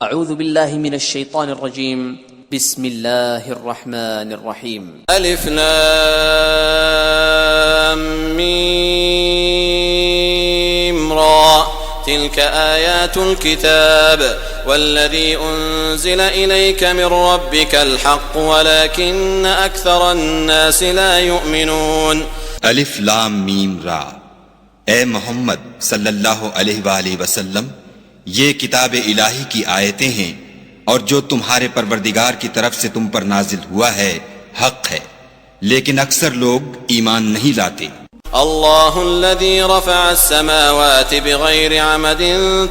اعوذ باللہ من الشیطان الرجیم بسم اللہ الرحمن الرحیم الف لام میم را تلك آیات الكتاب والذی انزل الیک من ربک الحق ولكن اکثر الناس لا یؤمنون. الف لام میم را، اے محمد صلی اللہ علیہ وآلہ وسلم، یہ کتاب الہی کی آیتیں ہیں اور جو تمہارے پروردگار کی طرف سے تم پر نازل ہوا ہے حق ہے، لیکن اکثر لوگ ایمان نہیں لاتے. اللہ الذي رفع السماوات بغير عمد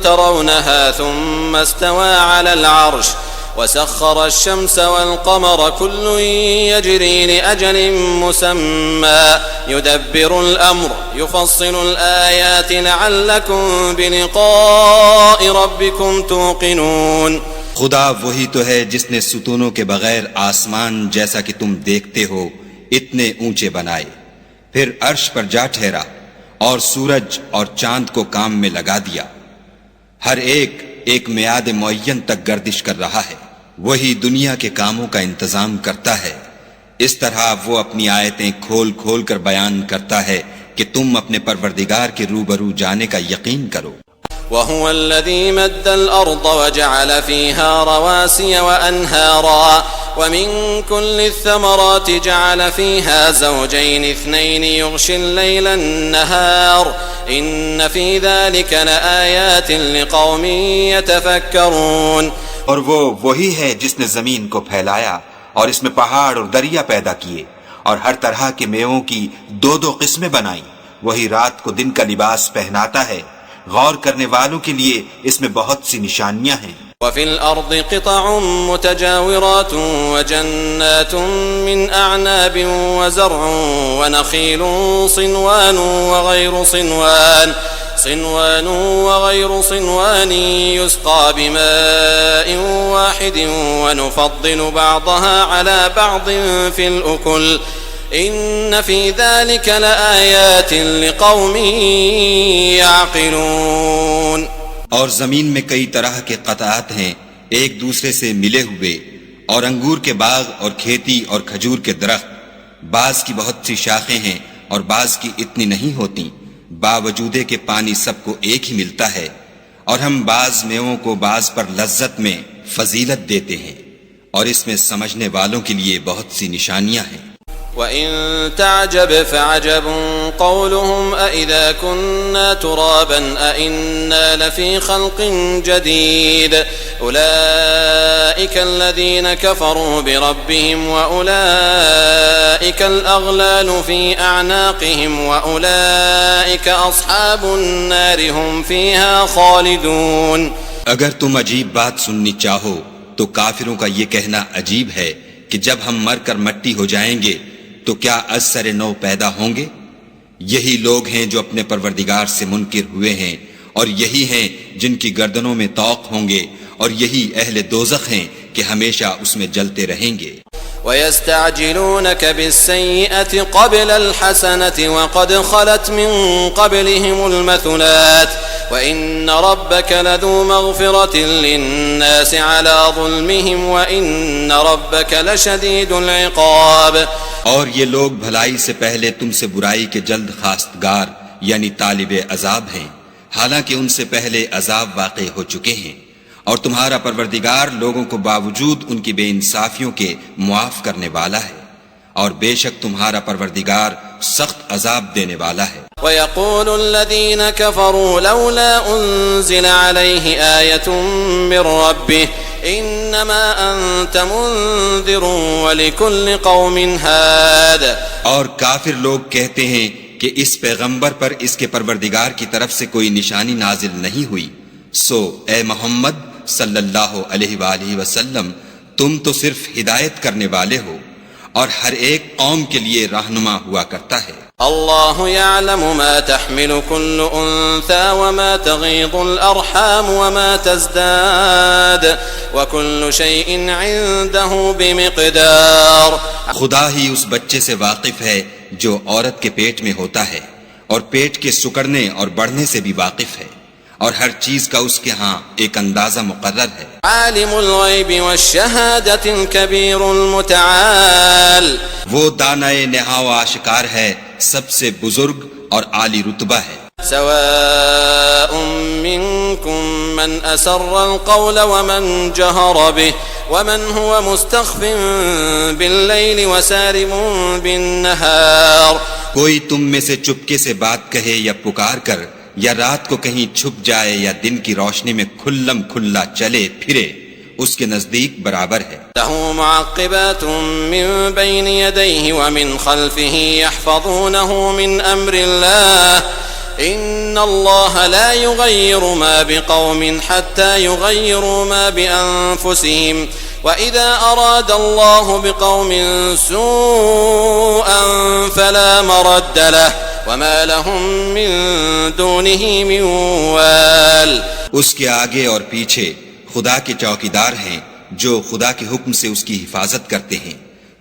ترونها ثم استوى على العرش وسخر الشمس والقمر كل يجري لأجل مسمى يدبر الأمر يفصل الآيات لعلكم بلقاء ربكم توقنون. خدا وہی تو ہے جس نے ستونوں کے بغیر آسمان جیسا کہ تم دیکھتے ہو اتنے اونچے بنائے، پھر عرش پر جا ٹھہرا اور سورج اور چاند کو کام میں لگا دیا. ہر ایک میعاد معین تک گردش کر رہا ہے. وہی دنیا کے کاموں کا انتظام کرتا ہے. اس طرح وہ اپنی آیتیں کھول کھول کر بیان کرتا ہے کہ تم اپنے پروردگار کے روبرو جانے کا یقین کرو. وهو الذي مد الأرض وجعل فيها رواسي وأنهارا ومن كل الثمرات جعل فيها زوجين اثنين يغشي الليل النهار إن في ذلك لآيات لقوم يتفكرون. اور وہ وہی ہے جس نے زمین کو پھیلایا اور اس میں پہاڑ اور دریا پیدا کیے اور ہر طرح کے میووں کی دو قسمیں بنائیں. وہی رات کو دن کا لباس پہناتا ہے. غور کرنے والوں کے لیے اس میں بہت سی نشانیاں ہیں. وفي الأرض قطع متجاورات وجنات من أعناب وزرع ونخيل صنوان وغير صنوان يسقى بماء واحد ونفضل بعضها على بعض في الأكل إن في ذلك لآيات لقوم يعقلون. اور زمین میں کئی طرح کے قطعات ہیں ایک دوسرے سے ملے ہوئے، اور انگور کے باغ اور کھیتی اور کھجور کے درخت. بعض کی بہت سی شاخیں ہیں اور بعض کی اتنی نہیں ہوتی، باوجود کہ پانی سب کو ایک ہی ملتا ہے. اور ہم بعض میووں کو بعض پر لذت میں فضیلت دیتے ہیں، اور اس میں سمجھنے والوں کے لیے بہت سی نشانیاں ہیں. وَإِن تَعْجَبْ فَعَجَبٌ قَوْلُهُمْ أَإِذَا كُنَّا تُرَابًا أَإِنَّا لَفِي خَلْقٍ جَدِيدٍ أُولَئِكَ الَّذِينَ كَفَرُوا بِرَبِّهِمْ وَأُولَئِكَ الْأَغْلَالُ فِي أَعْنَاقِهِمْ وَأُولَئِكَ أَصْحَابُ النَّارِ هُمْ فِيهَا خَالِدُونَ. اگر تم عجیب بات سننی چاہو تو کافروں کا یہ کہنا عجیب ہے کہ جب ہم مر کر مٹی ہو جائیں گے تو کیا از سر نو پیدا ہوں گے؟ یہی لوگ ہیں جو اپنے پروردگار سے منکر ہوئے ہیں، اور یہی ہیں جن کی گردنوں میں طوق ہوں گے، اور یہی اہل دوزخ ہیں کہ ہمیشہ اس میں جلتے رہیں گے. وَيَسْتَعْجِلُونَكَ بِالسَّيِّئَةِ قَبْلَ الْحَسَنَةِ وَقَدْ خَلَتْ مِن قَبْلِهِمُ الْمَثُلَاتُ وَإِنَّ رَبَّكَ لَذُو مَغْفِرَةٍ لِلنَّاسِ عَلَى ظُلْمِهِمْ وَإِنَّ رَبَّكَ لَشَدِيدُ الْعِقَابِ. اور یہ لوگ بھلائی سے پہلے تم سے برائی کے جلد خواستگار یعنی طالب عذاب ہیں، حالانکہ ان سے پہلے عذاب واقع ہو چکے ہیں. اور تمہارا پروردگار لوگوں کو باوجود ان کی بے انصافیوں کے معاف کرنے والا ہے، اور بے شک تمہارا پروردگار سخت عذاب دینے والا ہے. وَيَقُولُ الَّذِينَ كَفَرُوا لَوْلَا أُنزِلَ عَلَيْهِ آيَةٌ مِّن رَّبِّهِ إِنَّمَا أَنتَ مُنذِرٌ وَلِكُلِّ قَوْمٍ هَادٍ. اور کافر لوگ کہتے ہیں کہ اس پیغمبر پر اس کے پروردگار کی طرف سے کوئی نشانی نازل نہیں ہوئی، سو اے محمد صلی اللہ علیہ وآلہ وسلم تم تو صرف ہدایت کرنے والے ہو، اور ہر ایک قوم کے لیے رہنما ہوا کرتا ہے. اللہ یعلم ما تحمل كل انثى وما تغیض الارحام وما تزداد وكل شيء عنده بمقدار. خدا ہی اس بچے سے واقف ہے جو عورت کے پیٹ میں ہوتا ہے، اور پیٹ کے سکڑنے اور بڑھنے سے بھی واقف ہے، اور ہر چیز کا اس کے ہاں ایک اندازہ مقرر ہے۔ عالم الغیب والشہادة الکبیر المتعال، وہ دانائے نہا و آشکار ہے، سب سے بزرگ اور عالی رتبہ ہے۔ سواء منکم من اسر القول ومن جہر به ومن هو مستخف باللیل وسارب بالنہار، کوئی تم میں سے چپکے سے بات کہے یا پکار کر، یا رات کو کہیں چھپ جائے یا دن کی روشنی میں کھلم کھلا چلے پھرے، اس کے نزدیک برابر ہے۔ له معقبات من بين يديه ومن خلفه يحفظونه من امر الله ان الله لا يغير ما بقوم حتى يغيروا ما بانفسهم واذا اراد الله بقوم سوءا فلا مرد له وما لهم من دونه من وال، اس کے آگے اور پیچھے خدا کے چوکیدار ہیں جو خدا کے حکم سے اس کی حفاظت کرتے ہیں۔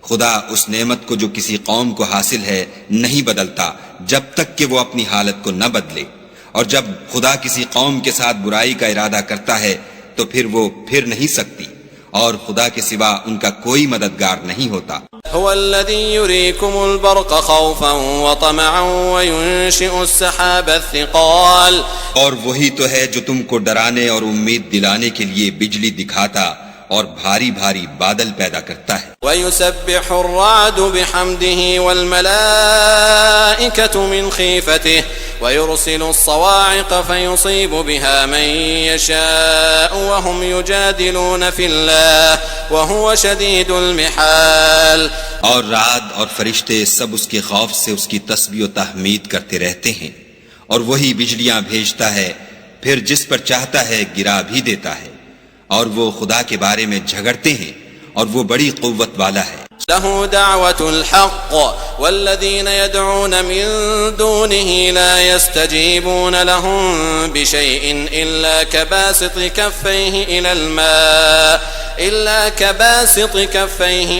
خدا اس نعمت کو جو کسی قوم کو حاصل ہے نہیں بدلتا جب تک کہ وہ اپنی حالت کو نہ بدلے، اور جب خدا کسی قوم کے ساتھ برائی کا ارادہ کرتا ہے تو پھر وہ پھر نہیں سکتی، اور خدا کے سوا ان کا کوئی مددگار نہیں ہوتا۔ هو الذي يريكم البرق خوفا وطمعا وينشئ السحاب الثقال، اور وہی تو ہے جو تم کو ڈرانے اور امید دلانے کے لیے بجلی دکھاتا اور بھاری بھاری بادل پیدا کرتا ہے۔ ويسبح الرعد بحمده والملائكة من خيفته ويرسل الصواعق فيصيب بها من يشاء وهم يجادلون في الله وهو شديد المحال، اور رعد اور فرشتے سب اس کے خوف سے اس کی تسبیح و تحمید کرتے رہتے ہیں، اور وہی بجلیاں بھیجتا ہے، پھر جس پر چاہتا ہے گرا بھی دیتا ہے، اور وہ خدا کے بارے میں جھگڑتے ہیں، اور وہ بڑی قوت والا ہے۔ له دعوة الحق والذين يدعون من دونه لا يستجيبون لهم بشيء إلا كباسط كفيه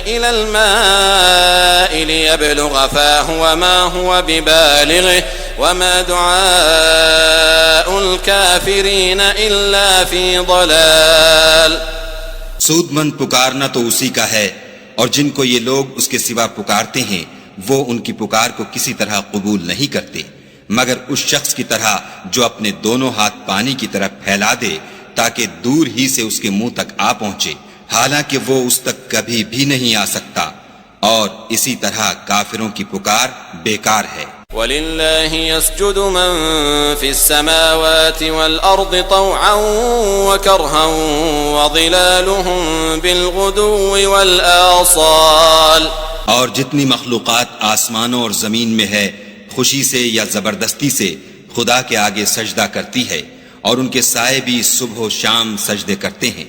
إلى الماء ليبلغ فاه وما هو ببالغه وما دعاء الكافرين إلا في ضلال۔ سود مند پکارنا تو اسی کا ہے، اور جن کو یہ لوگ اس کے سوا پکارتے ہیں وہ ان کی پکار کو کسی طرح قبول نہیں کرتے مگر اس شخص کی طرح جو اپنے دونوں ہاتھ پانی کی طرف پھیلا دے تاکہ دور ہی سے اس کے منہ تک آ پہنچے، حالانکہ وہ اس تک کبھی بھی نہیں آ سکتا، اور اسی طرح کافروں کی پکار بیکار ہے۔ وَلِلَّهِ يَسْجُدُ مَن فِي السَّمَاوَاتِ وَالْأَرْضِ طَوْعًا وَكَرْهًا وَظِلَالُهُم بِالْغُدُوِّ وَالْآصَالِ، اور جتنی مخلوقات آسمانوں اور زمین میں ہے خوشی سے یا زبردستی سے خدا کے آگے سجدہ کرتی ہے، اور ان کے سائے بھی صبح و شام سجدے کرتے ہیں۔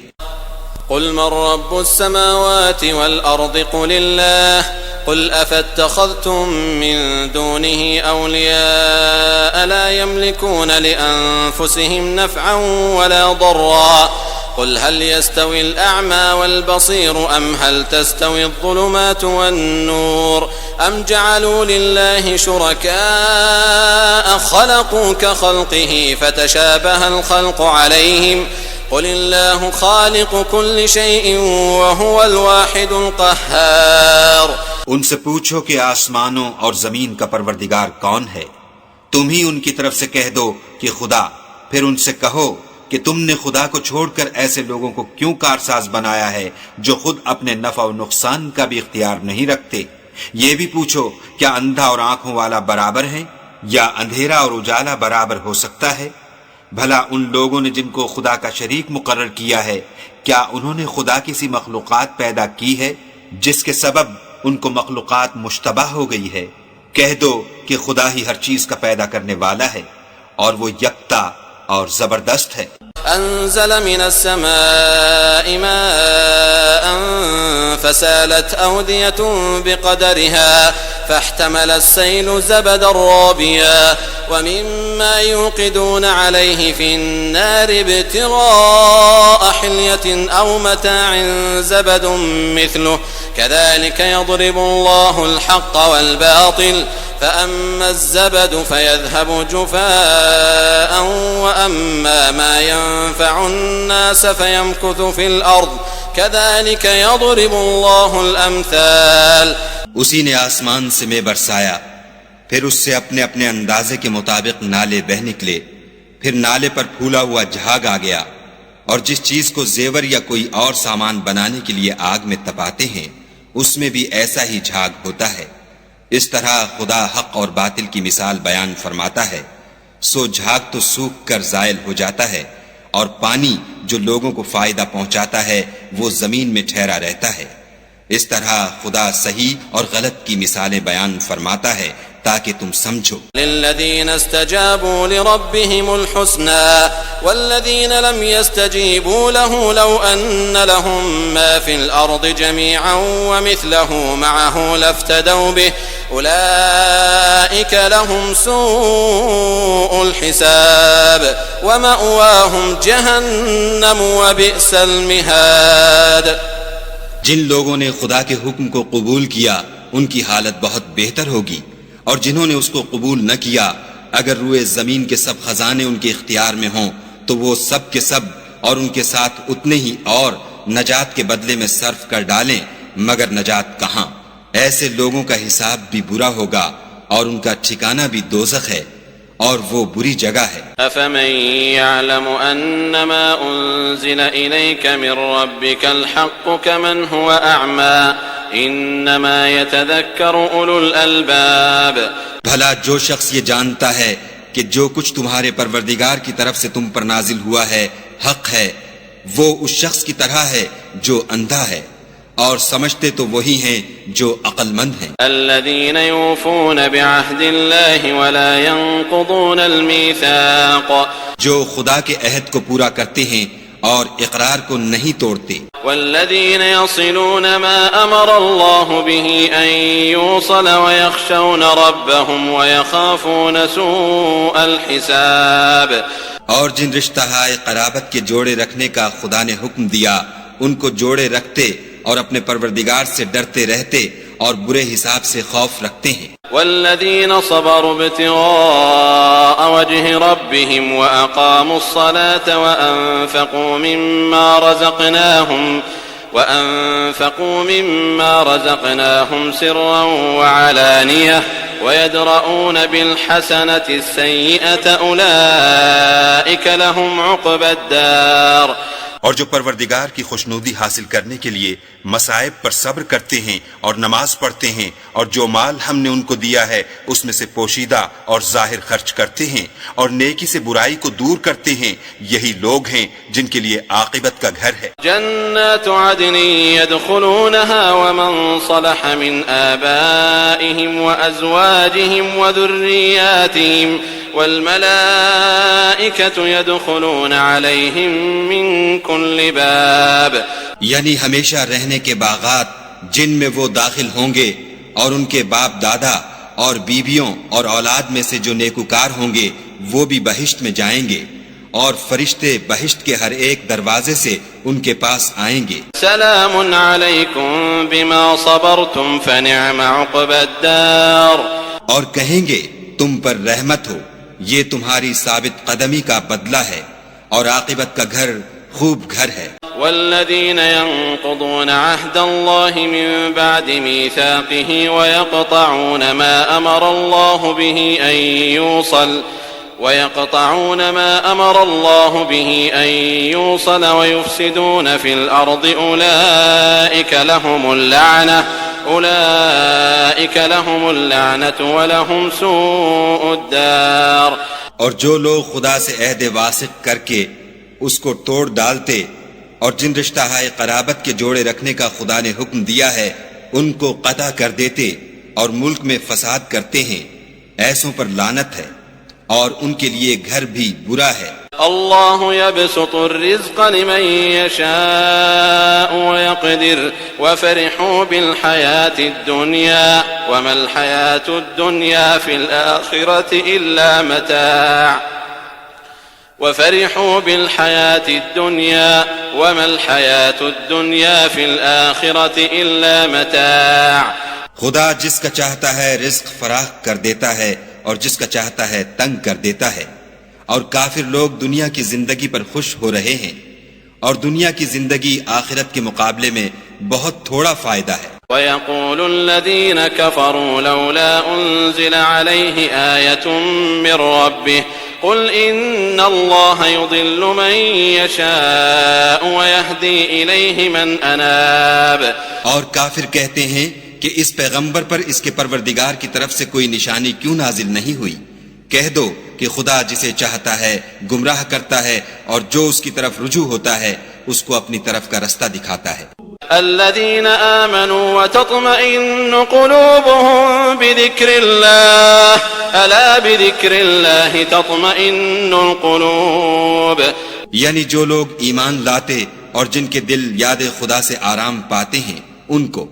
قل من رب السماوات والأرض قل الله قل أفاتخذتم من دونه أولياء لا يملكون لأنفسهم نفعا ولا ضرا قل هل يستوي الأعمى والبصير أم هل تستوي الظلمات والنور أم جعلوا لله شركاء خلقوا كخلقه فتشابه الخلق عليهم قل الله خالق كل شيء وهو الواحد القهار۔ ان سے پوچھو کہ آسمانوں اور زمین کا پروردگار کون ہے، تم ہی ان کی طرف سے کہہ دو کہ خدا، پھر ان سے کہو کہ تم نے خدا کو چھوڑ کر ایسے لوگوں کو کیوں کارساز بنایا ہے جو خود اپنے نفع و نقصان کا بھی اختیار نہیں رکھتے۔ یہ بھی پوچھو کیا اندھا اور آنکھوں والا برابر ہے، یا اندھیرا اور اجالا برابر ہو سکتا ہے؟ بھلا ان لوگوں نے جن کو خدا کا شریک مقرر کیا ہے، کیا انہوں نے خدا کی سی مخلوقات پیدا کی ہے جس کے سبب ان کو مخلوقات مشتبہ ہو گئی ہے؟ کہہ دو کہ خدا ہی ہر چیز کا پیدا کرنے والا ہے، اور وہ یکتا اور زبردست ہے۔ انزل من السماء ماء فسالت اودية بقدرها فاحتمل السيل زبدا رابيا ومما يوقدون عليه في النار ابتغاء حلية او متاع زبد مثله كذلك يضرب الله الحق والباطل فأما الزبد فيذهب جفاء وأما ما ينفع الناس فيمكث في الأرض كذلك يضرب الله الأمثال. اسی نے آسمان سے میں برسایا، پھر اس سے اپنے اپنے اندازے کے مطابق نالے بہ نکلے، پھر نالے پر پھولا ہوا جھاگ آ گیا، اور جس چیز کو زیور یا کوئی اور سامان بنانے کے لیے آگ میں تپاتے ہیں اس میں بھی ایسا ہی جھاگ ہوتا ہے. اس طرح خدا حق اور باطل کی مثال بیان فرماتا ہے. سو جھاگ تو سوکھ کر زائل ہو جاتا ہے، اور پانی جو لوگوں کو فائدہ پہنچاتا ہے وہ زمین میں ٹھہرا رہتا ہے. اس طرح خدا صحیح اور غلط کی مثالیں بیان فرماتا ہے تاکہ تم سمجھو. للذین استجابوا لربهم الحسنى والذین لم يستجیبوا له لو ان لهم ما في الارض جميعا ومثله معه لافتدوا به اولئک لهم سوء الحساب ومأواهم جہنم وبئس المہاد. جن لوگوں نے خدا کے حکم کو قبول کیا ان کی حالت بہت بہتر ہوگی، اور جنہوں نے اس کو قبول نہ کیا اگر روئے زمین کے سب خزانے ان کے اختیار میں ہوں تو وہ سب کے سب اور ان کے ساتھ اتنے ہی اور نجات کے بدلے میں صرف کر ڈالیں، مگر نجات کہاں. ایسے لوگوں کا حساب بھی برا ہوگا اور ان کا ٹھکانہ بھی دوزخ ہے، اور وہ بری جگہ ہے. افمن يعلم انما انزل اليك من ربك الحق كمن هو اعمى انما يتذكر اولو الالباب. بھلا جو شخص یہ جانتا ہے کہ جو کچھ تمہارے پروردگار کی طرف سے تم پر نازل ہوا ہے حق ہے، وہ اس شخص کی طرح ہے جو اندھا ہے، اور سمجھتے تو وہی ہیں جو عقل مند ہیں. الذين يوفون بعهد الله ولا ينقضون الميثاق. جو خدا کے عہد کو پورا کرتے ہیں اور اقرار کو نہیں توڑتے. والذين يصلون ما امر الله به ان يوصل ويخشون ربهم ويخافون سوء الحساب. اور جن رشتہ قرابت کے جوڑے رکھنے کا خدا نے حکم دیا ان کو جوڑے رکھتے اور اپنے پروردگار سے ڈرتے رہتے اور برے حساب سے خوف رکھتے ہیں. والذین صبروا ابتغاء وجه ربهم وأقاموا الصلاة وأنفقوا مما رزقناهم سرا وعلانية ويدرؤون بالحسنة السيئة أولئك لهم عقبى الدار. اور جو پروردگار کی خوشنودی حاصل کرنے کے لیے مصائب پر صبر کرتے ہیں اور نماز پڑھتے ہیں، اور جو مال ہم نے ان کو دیا ہے اس میں سے پوشیدہ اور ظاہر خرچ کرتے ہیں، اور نیکی سے برائی کو دور کرتے ہیں، یہی لوگ ہیں جن کے لیے عاقبت کا گھر ہے. جنات عدن يدخلونها ومن صلح من آبائهم وأزواجهم وذرياتهم والملائكة يدخلون عليهم من كل باب. یعنی ہمیشہ رہنے کے باغات جن میں وہ داخل ہوں گے، اور ان کے باپ دادا اور بیویوں اور اولاد میں سے جو نیکوکار ہوں گے وہ بھی بہشت میں جائیں گے، اور فرشتے بہشت کے ہر ایک دروازے سے ان کے پاس آئیں گے. سلام علیکم بما صبرتم فنعم عقبى الدار. اور کہیں گے تم پر رحمت ہو، یہ تمہاری ثابت قدمی کا بدلہ ہے، اور عاقبت کا گھر خوب گھر ہے. والذين ينقضون عهد الله من بعد ميثاقه ويقطعون ما أمر الله به أن يوصل ويفسدون في الأرض أولئك لهم اللعنة ولهم سوء الدار. اور جو لوگ خدا سے عہد واثق کر کے اس کو توڑ ڈالتے اور جن رشتہ قرابت کے جوڑے رکھنے کا خدا نے حکم دیا ہے ان کو قطع کر دیتے اور ملک میں فساد کرتے ہیں، ایسوں پر لعنت ہے اور ان کے لیے گھر بھی برا ہے. اللہ يبسط الرزق لمن يشاء ويقدر وفرحوا بالحياة الدنيا وما الحياة الدنيا في الآخرة إلا متاع وفرحوا بالحياة الدنيا وما الحياة الدنيا في الآخرة إلا متاع. خدا جس کا چاہتا ہے رزق فراخ کر دیتا ہے اور جس کا چاہتا ہے تنگ کر دیتا ہے، اور کافر لوگ دنیا کی زندگی پر خوش ہو رہے ہیں، اور دنیا کی زندگی آخرت کے مقابلے میں بہت تھوڑا فائدہ ہے. ويقول الذين كفروا لولا أنزل عليه آية من ربه قل إن الله يضل من يشاء ويهدي إليه من أناب. اور کافر کہتے ہیں کہ اس پیغمبر پر اس کے پروردگار کی طرف سے کوئی نشانی کیوں نازل نہیں ہوئی؟ کہہ دو کہ خدا جسے چاہتا ہے گمراہ کرتا ہے، اور جو اس کی طرف رجوع ہوتا ہے اس کو اپنی طرف کا رستہ دکھاتا ہے. الذين آمنوا وتطمئن قلوبهم بذكر الله ألا بذكر الله تطمئن القلوب. یعنی جو لوگ ایمان لاتے اور جن کے دل یاد خدا سے آرام پاتے ہیں ان کو،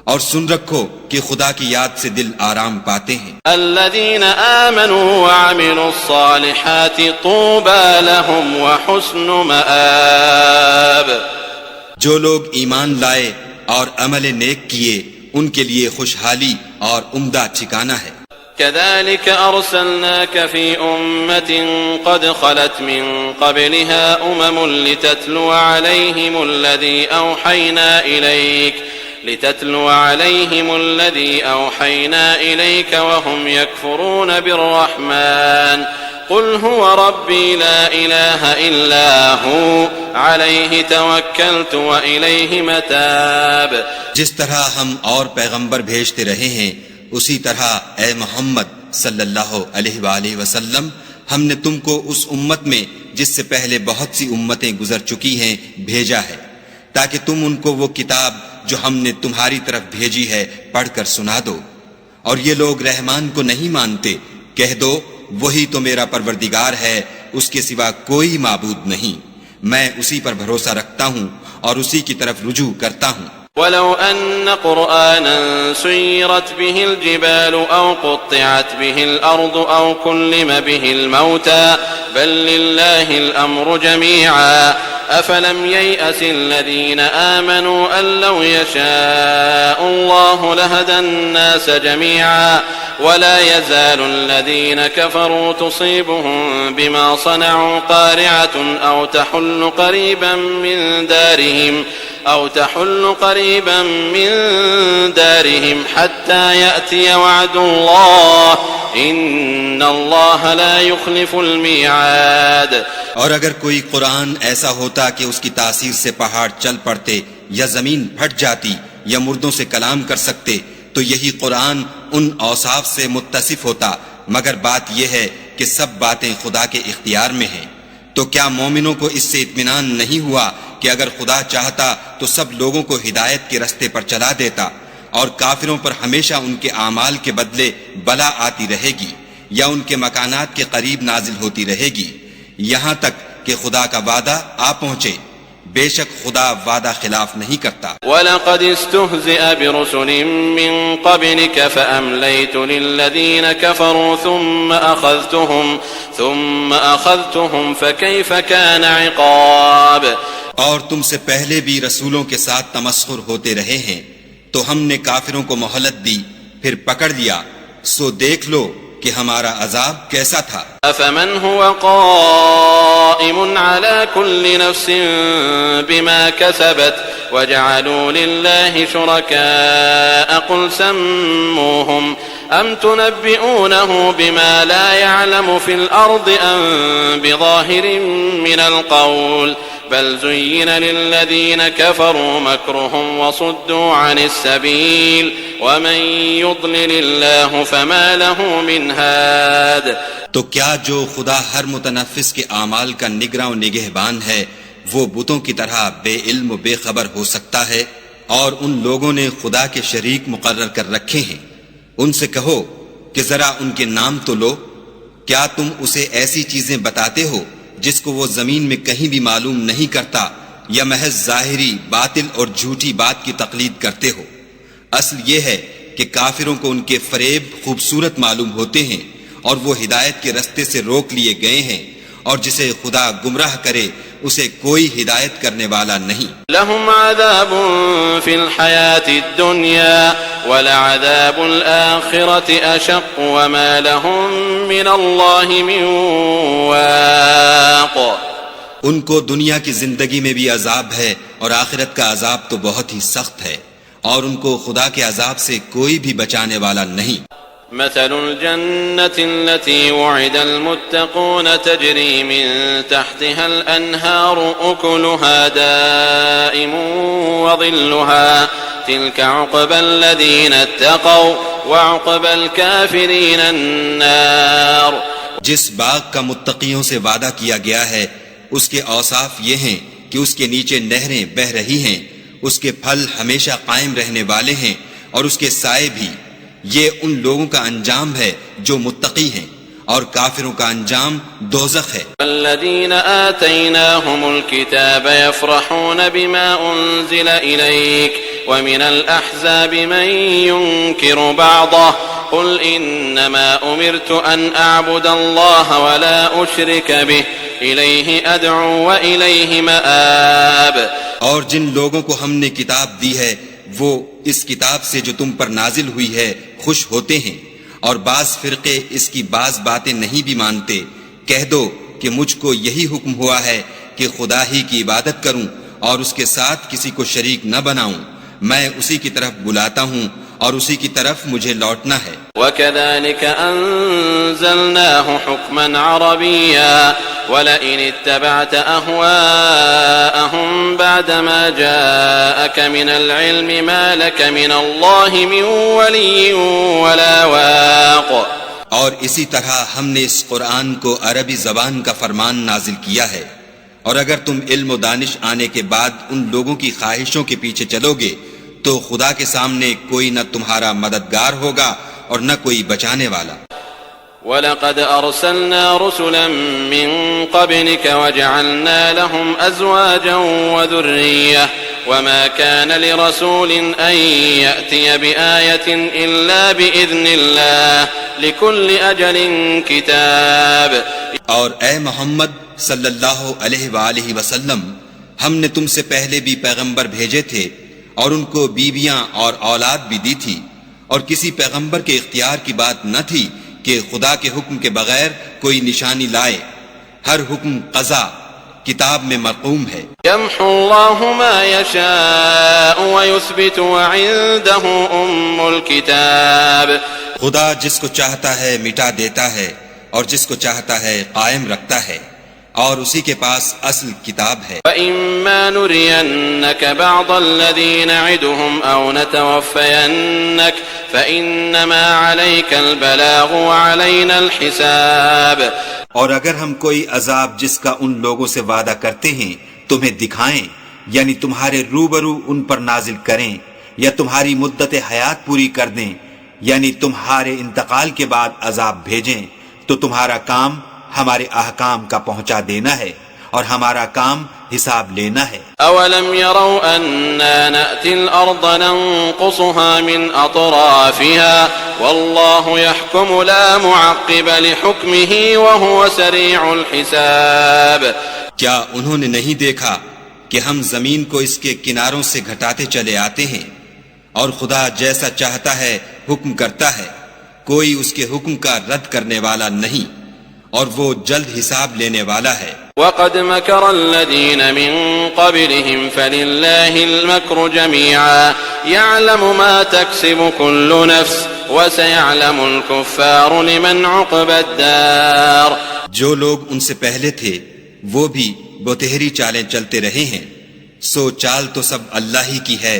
اور سن رکھو کہ خدا کی یاد سے دل آرام پاتے ہیں. الذين آمنوا وعملوا الصالحات طوبى لهم وحسن مآب. جو لوگ ایمان لائے اور عمل نیک کیے ان کے لیے خوشحالی اور عمدہ ٹھکانہ ہے. كذلك أرسلناك في أمة قد خلت من قبلها لتتلو عليهم الذي أوحينا إليك وهم يكفرون بالرحمن قل هو ربي لا إله إلا هو عليه توكلت وإليه متاب. جس طرح ہم اور پیغمبر بھیجتے رہے ہیں اسی طرح اے محمد صلی اللہ علیہ وآلہ وسلم ہم نے تم کو اس امت میں جس سے پہلے بہت سی امتیں گزر چکی ہیں بھیجا ہے تاکہ تم ان کو وہ کتاب جو ہم نے تمہاری طرف بھیجی ہے پڑھ کر سنا دو. اور یہ لوگ رحمان کو نہیں مانتے، کہہ دو وہی تو میرا پروردگار ہے، اس کے سوا کوئی معبود نہیں، میں اسی پر بھروسہ رکھتا ہوں اور اسی کی طرف رجوع کرتا ہوں. ولو أن قرآنا سيرت به الجبال أو قطعت به الأرض أو كلم به الموتى بل لله الأمر جميعا أفلم ييأس الذين آمنوا أن لو يشاء الله لهدى الناس جميعا ولا يزال الذين كفروا تصيبهم بما صنعوا قارعة أو تحل قريبا من دارهم حتى يأتي وعد الله إن الله لا يخلف الميعاد. اور اگر کوئی قرآن ایسا ہوتا کہ اس کی تاثیر سے پہاڑ چل پڑتے یا زمین پھٹ جاتی یا مردوں سے کلام کر سکتے تو یہی قرآن ان اوصاف سے متصف ہوتا، مگر بات یہ ہے کہ سب باتیں خدا کے اختیار میں ہیں. تو کیا مومنوں کو اس سے اطمینان نہیں ہوا کہ اگر خدا چاہتا تو سب لوگوں کو ہدایت کے رستے پر چلا دیتا، اور کافروں پر ہمیشہ ان کے اعمال کے بدلے بلا آتی رہے گی یا ان کے مکانات کے قریب نازل ہوتی رہے گی یہاں تک کہ خدا کا وعدہ آ پہنچے. بے شک خدا وعدہ خلاف نہیں کرتا. وَلَقَدِ اسْتُهْزِئَ بِرُسُلٍ مِّن قَبْلِكَ فَأَمْلَيْتُ لِلَّذِينَ كَفَرُوا ثُمَّ أَخَذْتُهُمْ فَكَيْفَ كَانَ عِقَابِ. اور تم سے پہلے بھی رسولوں کے ساتھ تمسخر ہوتے رہے ہیں تو ہم نے کافروں کو مہلت دی پھر پکڑ لیا، سو دیکھ لو کہ ہمارا عذاب کیسا تھا. أَفَمَنْ هُوَ قَائِمٌ عَلَى كُلِّ نَفْسٍ بِمَا كَسَبَتْ وَجَعَلُوا لِلَّهِ شُرَكَاءَ قُلْ سَمُّوهُمْ أَمْ تُنَبِّئُونَهُ بِمَا لَا يَعْلَمُ فِي الْأَرْضِ أَمْ بِظَاهِرٍ مِّنَ الْقَوْلِ بل زين للذين كفروا مكرهم وصدوا عن السبيل ومن يضلل الله فما له من هاد. تو کیا جو خدا ہر متنفس کے اعمال کا نگراں و نگہبان ہے وہ بتوں کی طرح بے علم و بے خبر ہو سکتا ہے؟ اور ان لوگوں نے خدا کے شریک مقرر کر رکھے ہیں. ان سے کہو کہ ذرا ان کے نام تو لو. کیا تم اسے ایسی چیزیں بتاتے ہو جس کو وہ زمین میں کہیں بھی معلوم نہیں کرتا، یا محض ظاہری باطل اور جھوٹی بات کی تقلید کرتے ہو؟ اصل یہ ہے کہ کافروں کو ان کے فریب خوبصورت معلوم ہوتے ہیں اور وہ ہدایت کے رستے سے روک لیے گئے ہیں، اور جسے خدا گمراہ کرے اسے کوئی ہدایت کرنے والا نہیں۔ لهم عذاب في الحياة الدنيا ولعذاب الآخرة أشق وما لهم من الله من واق۔ ان کو دنیا کی زندگی میں بھی عذاب ہے اور آخرت کا عذاب تو بہت ہی سخت ہے، اور ان کو خدا کے عذاب سے کوئی بھی بچانے والا نہیں۔ مثل الجنة التي وعد المتقون تجري من تحتها الأنهار أكلها دائم وظلها تلك عقبى الذين اتقوا وعقبى الكافرين النار۔ جس باغ کا متقیوں سے وعدہ کیا گیا ہے اس کے اوصاف یہ ہیں کہ اس کے نیچے نہریں بہہ رہی ہیں، اس کے پھل ہمیشہ قائم رہنے والے ہیں اور اس کے سائے بھی۔ یہ ان لوگوں کا انجام ہے جو متقی ہیں، اور کافروں کا انجام دوزخ ہے۔ الذين آتيناهم الكتاب يفرحون بما أنزل إليك ومن الأحزاب من ينكر بعضه قل إنما أمرت أن أعبد الله ولا أشرك به إليه أدعو وإليه مآب۔ اور جن لوگوں کو ہم نے کتاب دی ہے وہ اس کتاب سے جو تم پر نازل ہوئی ہے خوش ہوتے ہیں، اور بعض فرقے اس کی بعض باتیں نہیں بھی مانتے۔ کہہ دو کہ مجھ کو یہی حکم ہوا ہے کہ خدا ہی کی عبادت کروں اور اس کے ساتھ کسی کو شریک نہ بناؤں، میں اسی کی طرف بلاتا ہوں اور اسی کی طرف مجھے لوٹنا ہے۔ وَكَذَلِكَ أَنزَلْنَاهُ حُكْمًا عَرَبِيًّا وَلَئِنِ اتَّبَعْتَ أَهْوَاءَهُمْ بَعْدَمَا جَاءَكَ مِنَ الْعِلْمِ مَا لَكَ مِنَ اللَّهِ مِنْ وَلِيٍّ وَلَا وَاقٍ۔ اور اسی طرح ہم نے اس قرآن کو عربی زبان کا فرمان نازل کیا ہے، اور اگر تم علم و دانش آنے کے بعد ان لوگوں کی خواہشوں کے پیچھے چلو گے تو خدا کے سامنے کوئی نہ تمہارا مددگار ہوگا اور نہ کوئی بچانے والا۔ وَلَقَدْ أَرْسَلْنَا رُسُلًا مِّن قَبْلِكَ وَجَعَلْنَا لَهُمْ أَزْوَاجًا وَذُرِّيَّةً وَمَا كَانَ لِرَسُولٍ أَن يَأْتِيَ بِآيَةٍ إِلَّا بِإِذْنِ اللَّهِ لِكُلِّ أَجَلٍ كِتَابٌ۔ اور اے محمد صلی اللہ علیہ وآلہ وسلم، ہم نے تم سے پہلے بھی پیغمبر بھیجے تھے اور ان کو بیویاں اور اولاد بھی دی تھی، اور کسی پیغمبر کے اختیار کی بات نہ تھی کہ خدا کے حکم کے بغیر کوئی نشانی لائے۔ ہر حکم قضا کتاب میں مرقوم ہے۔ يَمْحُو اللَّهُ مَا يَشَاءُ وَيُثْبِتُ وَعِندَهُ أُمُّ الْكِتَابِ۔ خدا جس کو چاہتا ہے مٹا دیتا ہے اور جس کو چاہتا ہے قائم رکھتا ہے، اور اسی کے پاس اصل کتاب ہے۔ فَإِمَّا نُرِيَنَّكَ بَعْضَ الَّذِي نَعِدُهُمْ أَوْ نَتَوَفَّيَنَّكَ فَإِنَّمَا عَلَيْكَ الْبَلَاغُ وَعَلَيْنَا الْحِسَابُ۔ اور اگر ہم کوئی عذاب جس کا ان لوگوں سے وعدہ کرتے ہیں تمہیں دکھائیں، یعنی تمہارے روبرو ان پر نازل کریں، یا تمہاری مدت حیات پوری کر دیں، یعنی تمہارے انتقال کے بعد عذاب بھیجیں، تو تمہارا کام ہمارے احکام کا پہنچا دینا ہے اور ہمارا کام حساب لینا ہے۔ اولم يروا اننا نأتي الارض ننقصها من اطرافها والله يحكم لا معقب لحكمه وهو سريع الحساب۔ کیا انہوں نے نہیں دیکھا کہ ہم زمین کو اس کے کناروں سے گھٹاتے چلے آتے ہیں، اور خدا جیسا چاہتا ہے حکم کرتا ہے، کوئی اس کے حکم کا رد کرنے والا نہیں، اور وہ جلد حساب لینے والا ہے۔ وَقَدْ مَكَرَ الَّذِينَ مِن قَبْلِهِمْ فَلِلَّهِ الْمَكْرُ جَمِيعًا يَعْلَمُ مَا تَكْسِبُ كُلُّ نَفْسٍ وَسَيَعْلَمُ الْكُفَّارُ لِمَنْ عُقْبَى الدَّارِ۔ جو لوگ ان سے پہلے تھے وہ بھی بتہری چالیں چلتے رہے ہیں، سو چال تو سب اللہ ہی کی ہے،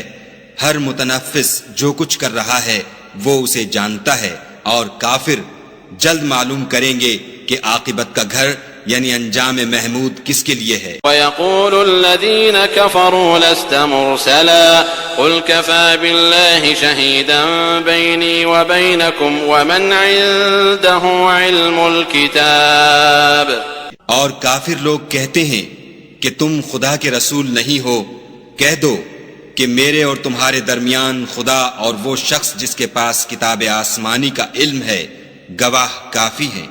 ہر متنفس جو کچھ کر رہا ہے وہ اسے جانتا ہے، اور کافر جلد معلوم کریں گے کہ عاقبت کا گھر یعنی انجام محمود کس کے لیے ہے۔ وَيَقُولُ الَّذِينَ كَفَرُوا لَسْتَ مُرْسَلًا قُلْ كَفَى بِاللَّهِ شَهِيدًا بَيْنِي وَبَيْنَكُمْ وَمَنْ عِندَهُ عِلْمُ الْكِتَابِ۔ اور کافر لوگ کہتے ہیں کہ تم خدا کے رسول نہیں ہو، کہہ دو کہ میرے اور تمہارے درمیان خدا اور وہ شخص جس کے پاس کتاب آسمانی کا علم ہے گواہ کافی ہیں۔